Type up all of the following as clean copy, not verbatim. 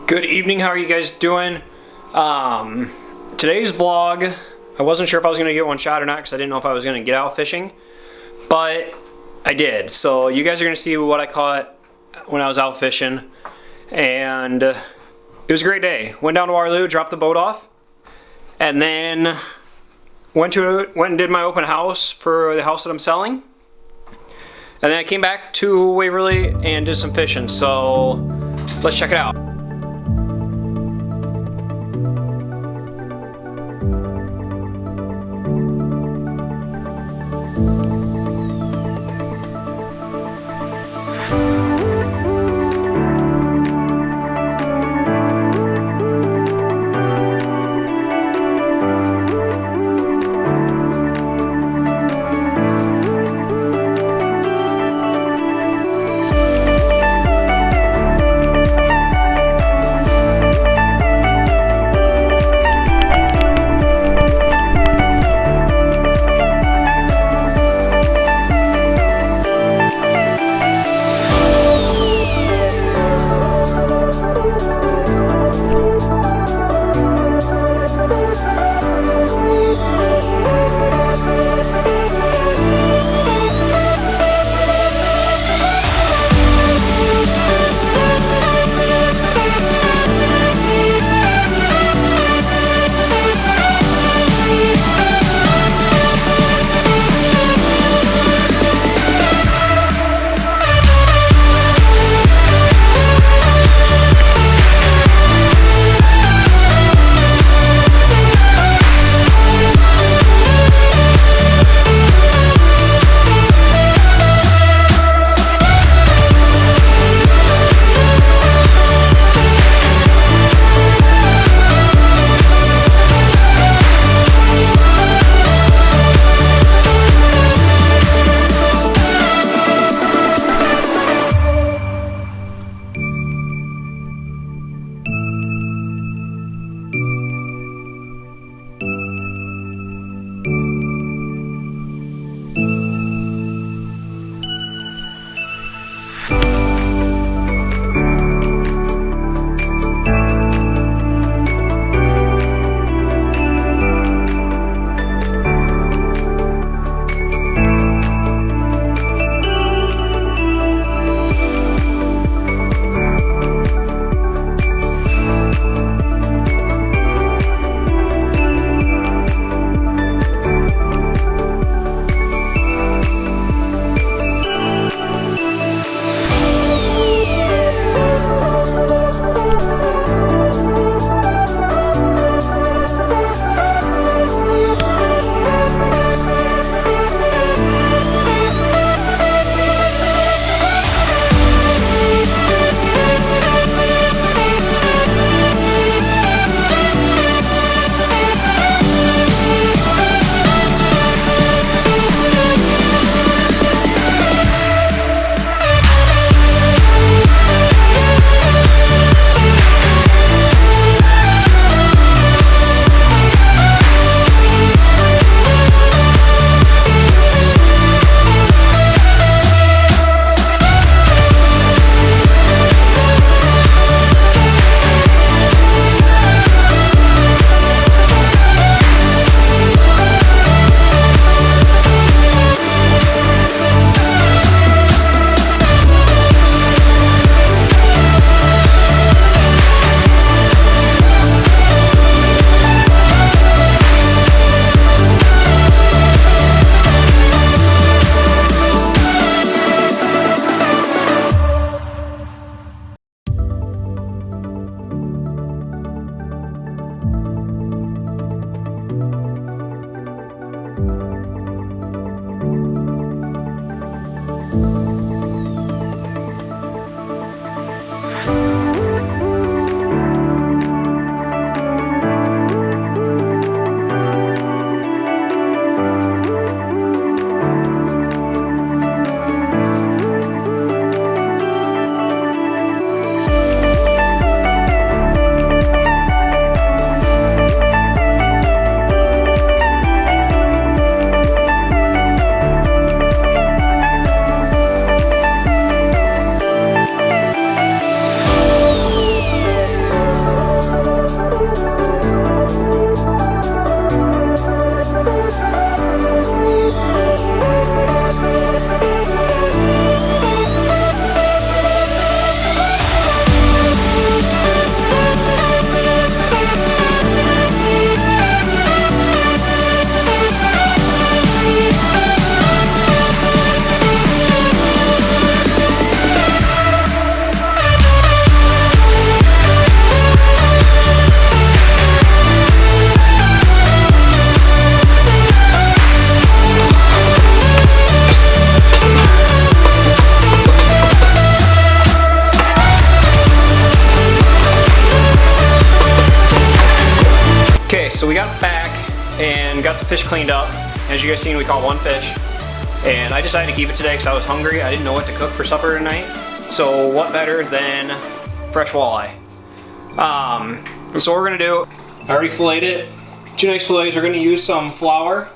Good evening, how are you guys doing? Today's vlog, I wasn't sure if I was going to get one shot or not because I didn't know if I was going to get out fishing, but I did. So you guys are going to see what I caught when I was out fishing, and it was a great day. Went down to Waterloo, dropped the boat off, and then went and did my open house for the house that I'm selling, and then I came back to Waverly and did some fishing. So let's check it out. got the fish cleaned up. As you guys seen, we caught one fish. And I decided to keep it today because I was hungry. I didn't know what to cook for supper tonight. So what better than fresh walleye? So what we're gonna do, I already filleted it. 2 nice fillets. We're gonna use some flour.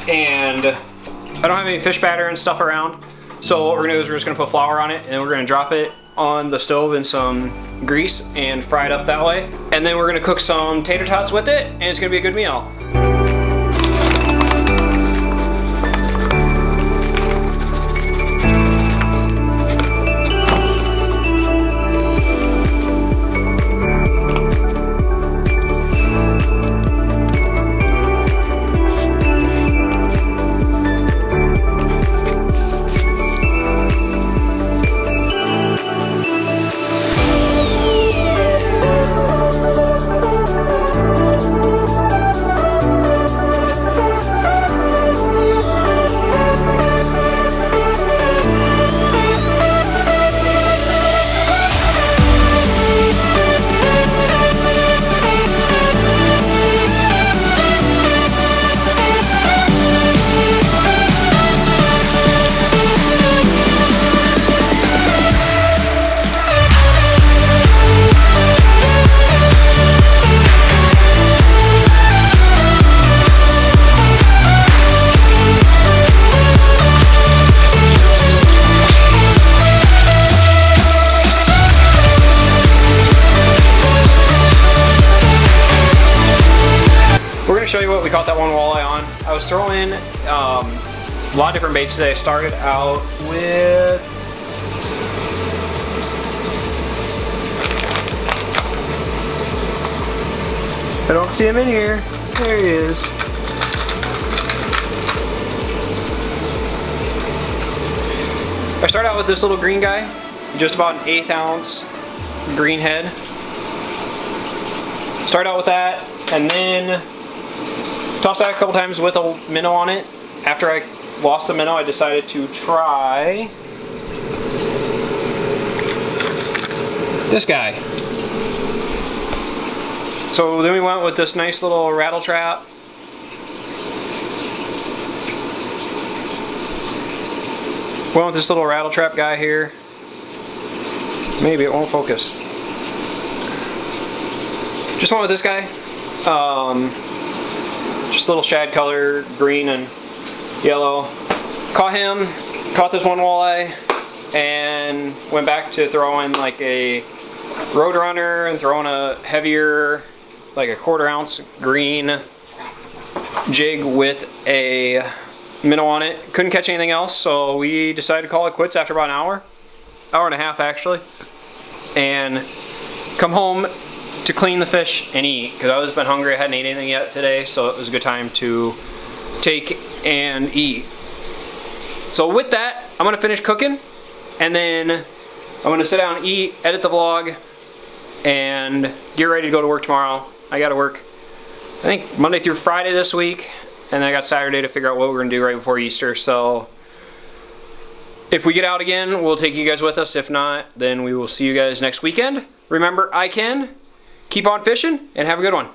And I don't have any fish batter and stuff around. So what we're gonna do is we're just gonna put flour on it and we're gonna drop it on the stove in some grease and fry it up that way. And then we're gonna cook some tater tots with it and it's gonna be a good meal. Show you what we caught that one walleye on. I was throwing a lot of different baits today. I started out with I don't see him in here. There he is. I started out with this little green guy, just about an 1/8 ounce green head. Start out with that, and then tossed that a couple times with a minnow on it. After I lost the minnow, I decided to try this guy. So then we went with this nice little rattle trap. Went with this little rattle trap guy here. Maybe it won't focus. Just went with this guy. Just a little shad color, green and yellow. Caught him, caught this one walleye, and went back to throwing like a Roadrunner and throwing a heavier, like a 1/4 ounce green jig with a minnow on it. Couldn't catch anything else, so we decided to call it quits after about an hour and a half actually, and come home to clean the fish and eat, because I was been hungry. I hadn't eaten anything yet today, so it was a good time to take and eat. So with that, I'm gonna finish cooking, and then I'm gonna sit down and eat, edit the vlog, and get ready to go to work tomorrow. I gotta work, I think, Monday through Friday this week, and then I got Saturday to figure out what we're gonna do right before Easter. So if we get out again, we'll take you guys with us. If not, then we will see you guys next weekend. Remember, I can. Keep on fishing and have a good one.